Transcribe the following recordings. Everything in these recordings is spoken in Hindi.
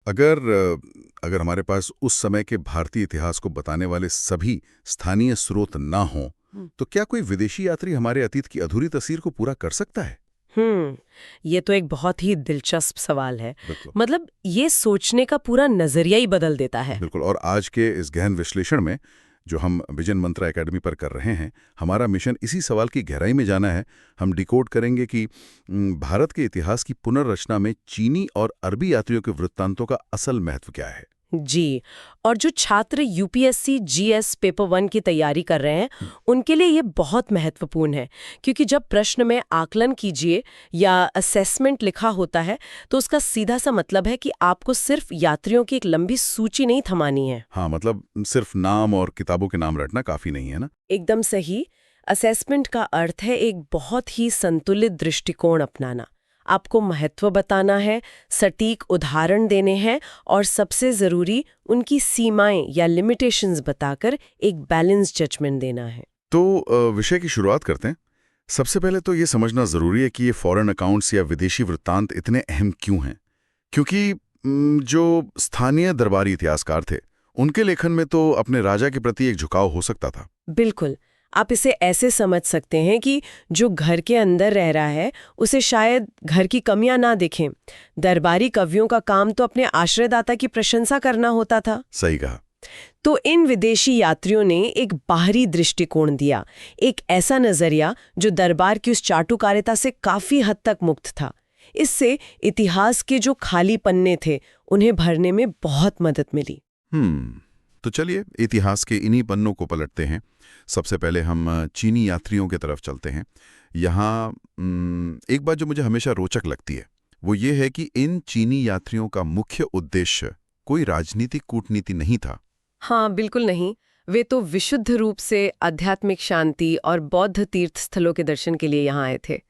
अगर अगर हमारे पास उस समय के भारतीय इतिहास को बताने वाले सभी स्थानीय स्रोत ना हों, तो क्या कोई विदेशी यात्री हमारे अतीत की अधूरी तस्वीर को पूरा कर सकता है? हम्म ये तो एक बहुत ही दिलचस्प सवाल है। बिल्कुल। मतलब ये सोचने का पूरा नजरिया ही बदल देता है। बिल्कुल, और आज के इस गहन विश्लेषण में जो हम विजन मंत्रा एकेडमी पर कर रहे हैं, हमारा मिशन इसी सवाल की गहराई में जाना है। हम डिकोड करेंगे कि भारत के इतिहास की पुनर्रचना में चीनी और अरबी यात्रियों के वृत्तांतों का असल महत्व क्या है। जी। और जो छात्र यूपीएससी जीएस पेपर 1 की तैयारी कर रहे हैं, उनके लिए ये बहुत महत्वपूर्ण है, क्योंकि जब प्रश्न में आकलन कीजिए या असेसमेंट लिखा होता है, तो उसका सीधा सा मतलब है कि आपको सिर्फ यात्रियों की एक लंबी सूची नहीं थमानी है। हाँ, मतलब सिर्फ नाम और किताबों के नाम रटना काफी नहीं है ना। एकदम सही। असेसमेंट का अर्थ है एक बहुत ही संतुलित दृष्टिकोण अपनाना। आपको महत्व बताना है, सटीक उदाहरण देने हैं और सबसे जरूरी उनकी सीमाएं या लिमिटेशंस बताकर एक बैलेंस जजमेंट देना है। तो विषय की शुरुआत करते हैं। सबसे पहले तो ये समझना जरूरी है कि ये फॉरेन अकाउंट्स या विदेशी वृत्तांत इतने अहम क्यों हैं। क्योंकि जो स्थानीय दरबारी इतिहासकार थे, उनके लेखन में तो अपने राजा के प्रति एक झुकाव हो सकता था। बिल्कुल। आप इसे ऐसे समझ सकते हैं कि जो घर के अंदर रह रहा है, उसे शायद घर की कमियां ना दिखें। दरबारी कवियों का काम तो अपने आश्रयदाता की प्रशंसा करना होता था। सही कहा। तो इन विदेशी यात्रियों ने एक बाहरी दृष्टिकोण दिया, एक ऐसा नजरिया जो दरबार की उस चाटुकारिता से काफी हद तक मुक्त था। इससे इतिहास के जो खाली पन्ने थे, उन्हें भरने में बहुत मदद मिली। तो चलिए इतिहास के इन्हीं पन्नों को पलटते हैं। सबसे पहले हम चीनी यात्रियों की तरफ चलते हैं। यहाँ एक बात जो मुझे हमेशा रोचक लगती है, वो ये है कि इन चीनी यात्रियों का मुख्य उद्देश्य कोई राजनीतिक कूटनीति नहीं था। हाँ, बिल्कुल नहीं। वे तो विशुद्ध रूप से आध्यात्मिक शांति और बौद्ध तीर्थ स्थलों के दर्शन के लिए यहाँ आए थे।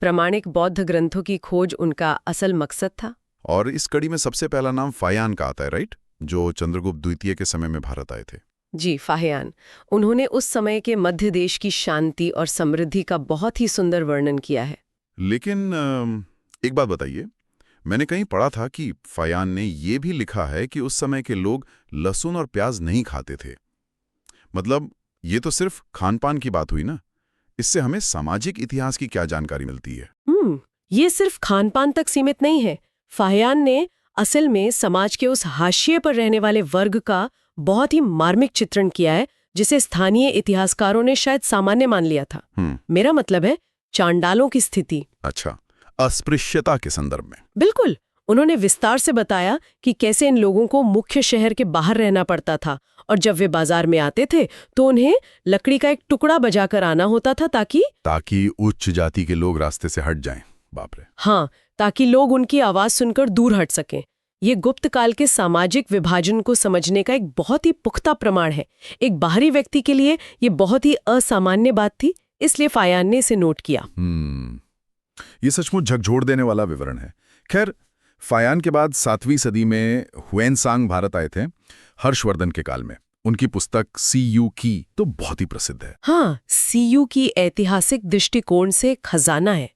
प्रामाणिक बौद्ध ग्रंथों की खोज उनका असल मकसद था। और इस कड़ी में सबसे पहला नाम फायान का आता है, राइट? जो चंद्रगुप्त द्वितीय के समय में भारत आए थे। जी, फाहियान। उन्होंने उस समय के मध्य देश की शांति और समृद्धि का बहुत ही सुंदर वर्णन किया है। लेकिन एक बात बताइए, मैंने कहीं पढ़ा था कि फायान ने ये भी लिखा है कि उस समय के लोग लहसुन और प्याज नहीं खाते थे। मतलब ये तो सिर्फ खान पान की बात हुई ना। इससे हमें सामाजिक इतिहास की क्या जानकारी मिलती है? ये सिर्फ खान पान तक सीमित नहीं है। फाहियान ने असल में समाज के उस हाशिए पर रहने वाले वर्ग का बहुत ही मार्मिक चित्रण किया है, जिसे स्थानीय इतिहासकारों ने शायद सामान्य मान लिया था। मेरा मतलब है चांडालों की स्थिति। अच्छा, अस्पृश्यता के संदर्भ में। बिल्कुल। उन्होंने विस्तार से बताया कि कैसे इन लोगों को मुख्य शहर के बाहर रहना पड़ता था, और जब वे बाजार में आते थे तो उन्हें लकड़ी का एक टुकड़ा बजाकर आना होता था ताकि उच्च जाति के लोग रास्ते से हट जाएं। बाप रे। हाँ, ताकि लोग उनकी आवाज सुनकर दूर हट सकें। ये गुप्त काल के सामाजिक विभाजन को समझने का एक बहुत ही पुख्ता प्रमाण है। एक बाहरी व्यक्ति के लिए ये बहुत ही असामान्य बात थी, इसलिए फायान ने इसे नोट किया। ये सचमुच झकझोर देने वाला विवरण है। खैर, फायान के बाद 7वीं सदी में हुएनसांग भारत आए थे, हर्षवर्धन के काल में। उनकी पुस्तक सीयू की तो बहुत ही प्रसिद्ध है। हाँ, सीयू की ऐतिहासिक दृष्टिकोण से खजाना है।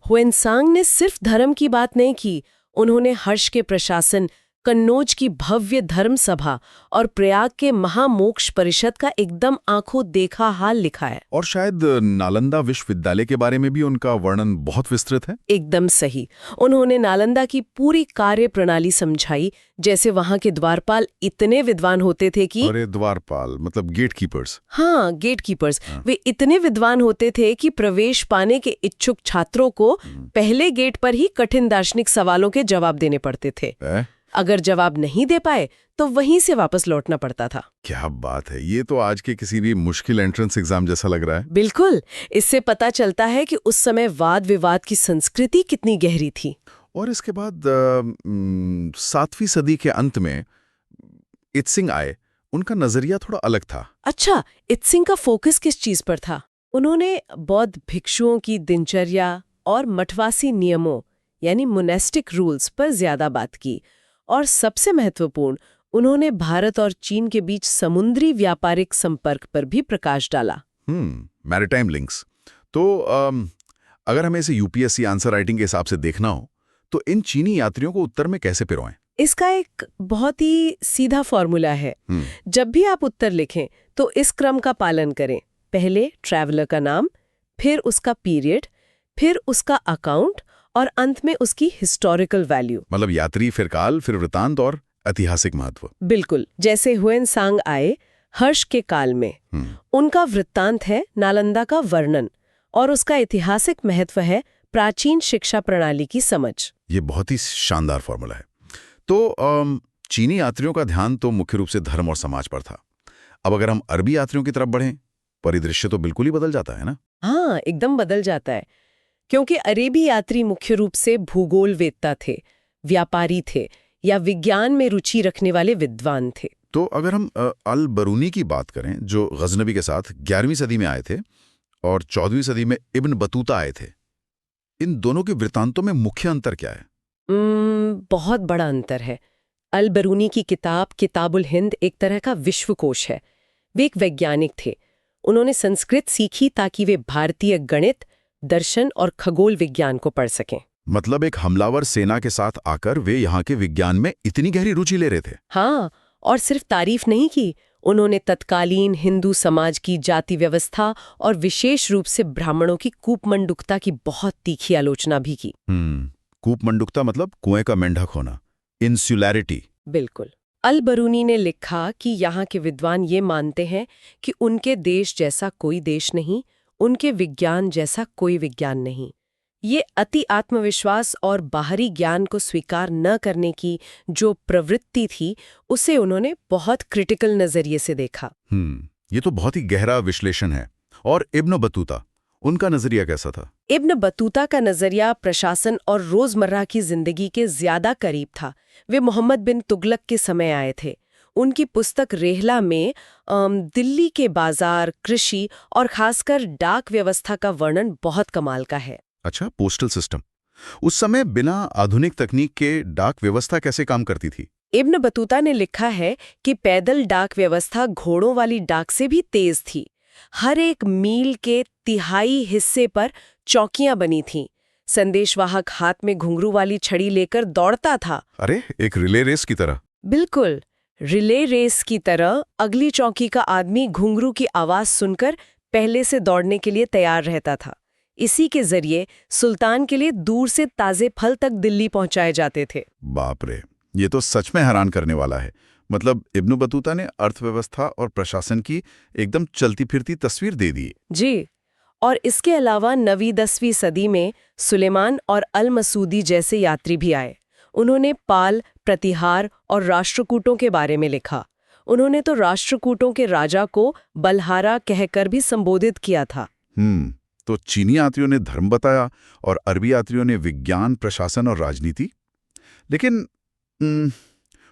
हुएनसांग ने सिर्फ धर्म की बात नहीं की, उन्होंने हर्ष के प्रशासन, कन्नौज की भव्य धर्म सभा और प्रयाग के महामोक्ष परिषद का एकदम आंखों देखा हाल लिखा है। और शायद नालंदा विश्वविद्यालय के बारे में भी उनका वर्णन बहुत विस्तृत है। एकदम सही। उन्होंने नालंदा की पूरी कार्य प्रणाली समझाई, जैसे वहां के द्वारपाल इतने विद्वान होते थे कि अरे द्वारपाल मतलब गेटकीपर्स। हाँ, गेटकीपर्स। वे इतने विद्वान होते थे कि प्रवेश पाने के इच्छुक छात्रों को पहले गेट पर ही कठिन दार्शनिक सवालों के जवाब देने पड़ते थे। अगर जवाब नहीं दे पाए तो वहीं से वापस लौटना पड़ता था। क्या बात है, ये तो आज के किसी भी मुश्किल एंट्रेंस एग्जाम जैसा लग रहा है। बिल्कुल। इससे पता चलता है कि उस समय वाद विवाद की संस्कृति कितनी गहरी थी। और इसके बाद 7वीं सदी के अंत में इत्सिंग आए। उनका नजरिया थोड़ा अलग था। अच्छा, इत्सिंग का फोकस किस चीज पर था? उन्होंने बौद्ध भिक्षुओं की दिनचर्या और मठवासी नियमों यानी मोनेस्टिक रूल्स पर ज्यादा बात की, और सबसे महत्वपूर्ण, उन्होंने भारत और चीन के बीच समुद्री व्यापारिक संपर्क पर भी प्रकाश डाला। Maritime links. तो अगर हमें इसे यूपीएससी आंसर राइटिंग के हिसाब से देखना हो, तो इन चीनी यात्रियों को उत्तर में कैसे पिरोएं? इसका एक बहुत ही सीधा फॉर्मूला है। जब भी आप उत्तर लिखें तो इस क्रम का पालन करें। पहले ट्रैवलर का नाम, फिर उसका पीरियड, फिर उसका अकाउंट और अंत में उसकी हिस्टोरिकल वैल्यू। मतलब यात्री, फिर काल, फिर वृतांत और ऐतिहासिक महत्व। बिल्कुल, जैसे हुएनसांग आए हर्ष के काल में, उनका वृत्तांत है नालंदा का वर्णन और उसका ऐतिहासिक महत्व है प्राचीन शिक्षा प्रणाली की समझ। ये बहुत ही शानदार फॉर्मूला है। तो चीनी यात्रियों का ध्यान तो मुख्य रूप से धर्म और समाज पर था। अब अगर हम अरबी यात्रियों की तरफ बढ़ें, परिदृश्य तो बिल्कुल ही बदल जाता है ना? हाँ, एकदम बदल जाता है, क्योंकि अरेबी यात्री मुख्य रूप से भूगोलवेत्ता थे, व्यापारी थे या विज्ञान में रुचि रखने वाले विद्वान थे। तो अगर हम अल बरूनी की बात करें, जो गजनबी के साथ 11वीं सदी में आए थे और 14वीं सदी में इब्न बतूता आए थे, इन दोनों के वृत्तांतों में मुख्य अंतर क्या है? बहुत बड़ा अंतर है। अल बरूनी की किताब किताबुल हिंद एक तरह का विश्वकोश है। वे एक वैज्ञानिक थे। उन्होंने संस्कृत सीखी ताकि वे भारतीय गणित, दर्शन और खगोल विज्ञान को पढ़ सकें। मतलब एक हमलावर सेना के साथ आकर वे यहाँ के विज्ञान में इतनी गहरी रुचि ले रहे थे। हाँ, और सिर्फ तारीफ नहीं की, उन्होंने तत्कालीन हिंदू समाज की जाति व्यवस्था और विशेष रूप से ब्राह्मणों की कूपमंडुकता की बहुत तीखी आलोचना भी की। कूपमंडुकता मतलब कुएं का मेंढक होना, इंसुलैरिटी। बिल्कुल। अल बरूनी ने लिखा कि यहाँ के विद्वान ये मानते हैं कि उनके देश जैसा कोई देश नहीं, उनके विज्ञान जैसा कोई विज्ञान नहीं। ये अति आत्मविश्वास और बाहरी ज्ञान को स्वीकार न करने की जो प्रवृत्ति थी, उसे उन्होंने बहुत क्रिटिकल नजरिए से देखा। ये तो बहुत ही गहरा विश्लेषण है। और इब्न बतूता, उनका नजरिया कैसा था? इब्न बतूता का नजरिया प्रशासन और रोजमर्रा की जिंदगी के ज्यादा करीब था। वे मोहम्मद बिन तुगलक के समय आए थे। उनकी पुस्तक रेहला में दिल्ली के बाजार, कृषि और खासकर डाक व्यवस्था का वर्णन बहुत कमाल का है। अच्छा, पोस्टल सिस्टम। उस समय बिना आधुनिक तकनीक के डाक व्यवस्था कैसे काम करती थी? इब्न बतूता ने लिखा है कि पैदल डाक व्यवस्था घोड़ों वाली डाक से भी तेज थी। हर एक मील के तिहाई हिस्से पर चौकियां बनी थीं। संदेशवाहक हाथ में घुंघरू वाली छड़ी लेकर दौड़ता था। अरे, एक रिले रेस की तरह। बिल्कुल, रिले रेस की तरह। अगली चौकी का आदमी घुंघरू की आवाज सुनकर पहले से दौड़ने के लिए तैयार रहता था। इसी के जरिए सुल्तान के लिए दूर से ताजे फल तक दिल्ली पहुंचाए जाते थे। बाप रे, ये तो सच में हैरान करने वाला है। मतलब इब्न बतूता ने अर्थव्यवस्था और प्रशासन की एकदम चलती फिरती तस्वीर दे दी। जी, और इसके अलावा 9वीं-10वीं सदी में सुलेमान और अल मसूदी जैसे यात्री भी आए। उन्होंने पाल, प्रतिहार और राष्ट्रकूटों के बारे में लिखा। उन्होंने तो राष्ट्रकूटों के राजा को बलहारा कहकर भी संबोधित किया था। तो चीनी यात्रियों ने धर्म बताया और अरबी यात्रियों ने विज्ञान, प्रशासन और राजनीति। लेकिन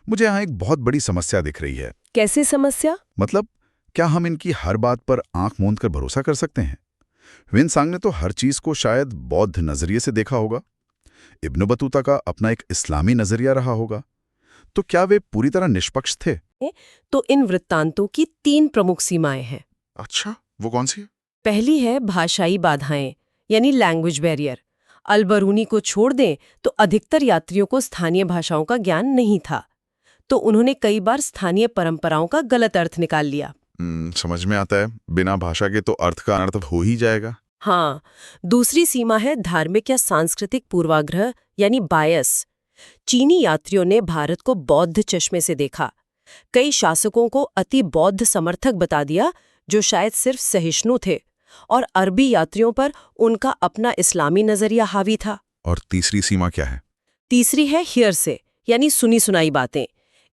मुझे यहाँ एक बहुत बड़ी समस्या दिख रही है। कैसी समस्या? मतलब, क्या हम इनकी हर बात पर आंख मूंद कर भरोसा कर सकते हैं? हुएनसांग ने तो हर चीज को शायद बौद्ध नजरिए से देखा होगा। इब्न बतूता का अपना एक इस्लामी नजरिया रहा होगा। तो क्या वे पूरी तरह निष्पक्ष थे? तो इन वृत्तांतों की 3 प्रमुख सीमाएं हैं। अच्छा, वो कौन सी है? पहली है भाषाई बाधाएं, यानी लैंग्वेज बैरियर। अल बरूनी को छोड़ दें तो अधिकतर यात्रियों को स्थानीय भाषाओं का ज्ञान नहीं था, तो उन्होंने कई बार स्थानीय परंपराओं का गलत अर्थ निकाल लिया। समझ में आता है, बिना भाषा के तो अर्थ का अनर्थ हो ही जाएगा। हाँ, दूसरी सीमा है धार्मिक या सांस्कृतिक पूर्वाग्रह, यानी बायस। चीनी यात्रियों ने भारत को बौद्ध चश्मे से देखा। कई शासकों को अति बौद्ध समर्थक बता दिया, जो शायद सिर्फ सहिष्णु थे, और अरबी यात्रियों पर उनका अपना इस्लामी नजरिया हावी था। और तीसरी सीमा क्या है? तीसरी है हियरसे, यानी सुनी सुनाई बातें।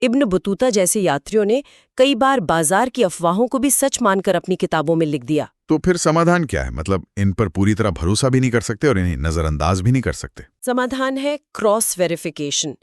इब्न बतूता जैसे यात्रियों ने कई बार बाजार की अफवाहों को भी सच मानकर अपनी किताबों में लिख दिया। तो फिर समाधान क्या है? मतलब, इन पर पूरी तरह भरोसा भी नहीं कर सकते और इन्हें नजरअंदाज भी नहीं कर सकते। समाधान है क्रॉस वेरिफिकेशन।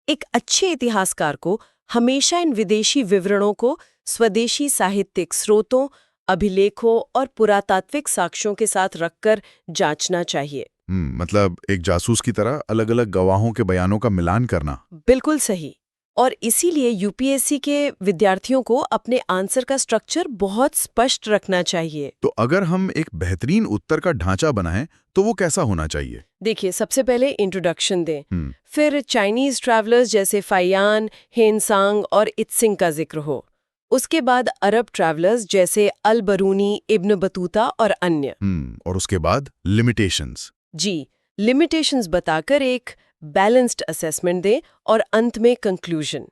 एक अच्छे इतिहासकार को हमेशा इन विदेशी विवरणों को स्वदेशी साहित्यिक स्रोतों, अभिलेखों और पुरातात्विक साक्ष्यों के साथ रखकर जांचना चाहिए। मतलब एक जासूस की तरह अलग अलग गवाहों के बयानों का मिलान करना। बिल्कुल सही। और इसीलिए यूपीएससी के विद्यार्थियों को अपने आंसर का स्ट्रक्चर बहुत स्पष्ट रखना चाहिए। तो अगर हम एक बेहतरीन उत्तर का ढांचा बनाएं तो वो कैसा होना चाहिए? देखिए, सबसे पहले इंट्रोडक्शन दें, हम्म। फिर चाइनीज ट्रैवलर्स जैसे फाइयान, हेनसांग और इत्सिंग का जिक्र हो। उसके बाद अरब ट्रैवलर्स जैसे अल बरूनी, इब्न बतूता और अन्य। और उसके बाद लिमिटेशंस। जी, लिमिटेशंस बताकर एक बैलेंस्ड असेसमेंट दें और अंत में कंक्लूजन।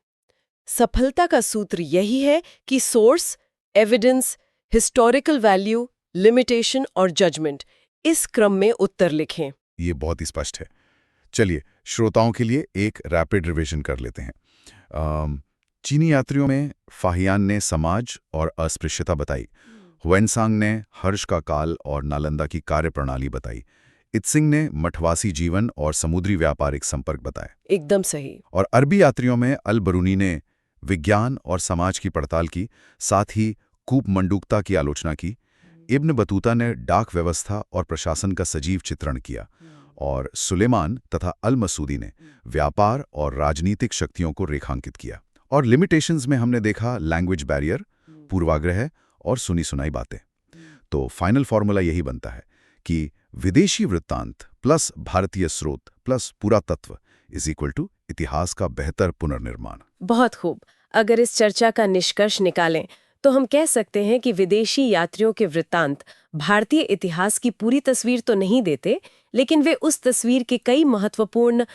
सफलता का सूत्र यही है कि source, evidence, historical value, limitation और जजमेंट, इस क्रम में उत्तर लिखें। ये बहुत ही स्पष्ट है। चलिए, श्रोताओं के लिए एक रैपिड रिवीजन कर लेते हैं। चीनी यात्रियों में फाहियान ने समाज और अस्पृश्यता बताई, हुएनसांग ने हर्ष का काल और नालंदा की कार्यप्रणाली बताई, इत्सिंग ने मठवासी जीवन और समुद्री व्यापारिक संपर्क बताए, एकदम सही। और अरबी यात्रियों में अल बरूनी ने विज्ञान और समाज की पड़ताल की, साथ ही कूपमंडूकता की आलोचना की। इब्न बतूता ने डाक व्यवस्था और प्रशासन का सजीव चित्रण किया, और सुलेमान तथा अल मसूदी ने व्यापार और राजनीतिक शक्तियों को रेखांकित किया। और लिमिटेशंस में हमने देखा लैंग्वेज बैरियर, पूर्वाग्रह और सुनी सुनाई बातें। तो फाइनल फॉर्मूला यही बनता है कि विदेशी वृत्तांत प्लस भारतीय स्रोत प्लस पुरातत्व इज इक्वल टू इतिहास का बेहतर पुनर्निर्माण। बहुत खूब। अगर इस चर्चा का निष्कर्ष निकालें तो हम कह सकते हैं कि विदेशी यात्रियों के वृत्तांत भारतीय इतिहास की पूरी तस्वीर तो नहीं देते, लेकिन वे उस तस्वीर के कई महत्वपूर्ण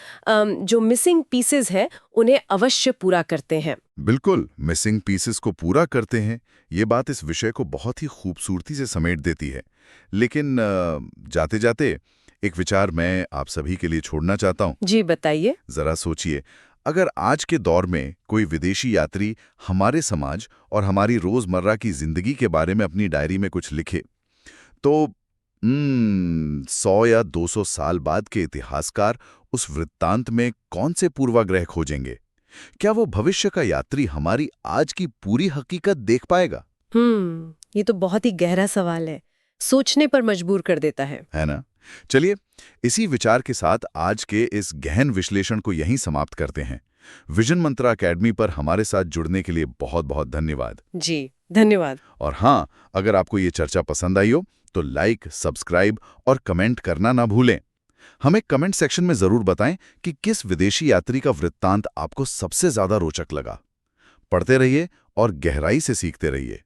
जो मिसिंग पीसेस हैं उन्हें अवश्य पूरा करते हैं। बिल्कुल, मिसिंग पीसेस को पूरा करते हैं। ये बात इस विषय को बहुत ही खूबसूरती से समेट देती है। लेकिन जाते जाते एक विचार मैं आप सभी के लिए छोड़ना चाहता हूँ। जी बताइए। जरा सोचिए, अगर आज के दौर में कोई विदेशी यात्री हमारे समाज और हमारी रोजमर्रा की जिंदगी के बारे में अपनी डायरी में कुछ लिखे, तो 100 या 200 साल बाद के इतिहासकार उस वृत्तांत में कौन से पूर्वाग्रह खोजेंगे? क्या वो भविष्य का यात्री हमारी आज की पूरी हकीकत देख पाएगा? ये तो बहुत ही गहरा सवाल है, सोचने पर मजबूर कर देता है ना? चलिए, इसी विचार के साथ आज के इस गहन विश्लेषण को यहीं समाप्त करते हैं। विजन मंत्रा अकेडमी पर हमारे साथ जुड़ने के लिए बहुत बहुत धन्यवाद। जी, धन्यवाद। और हाँ, अगर आपको ये चर्चा पसंद आई हो तो लाइक, सब्सक्राइब और कमेंट करना ना भूलें। हमें कमेंट सेक्शन में जरूर बताएं कि किस विदेशी यात्री का वृत्तांत आपको सबसे ज्यादा रोचक लगा। पढ़ते रहिए और गहराई से सीखते रहिए।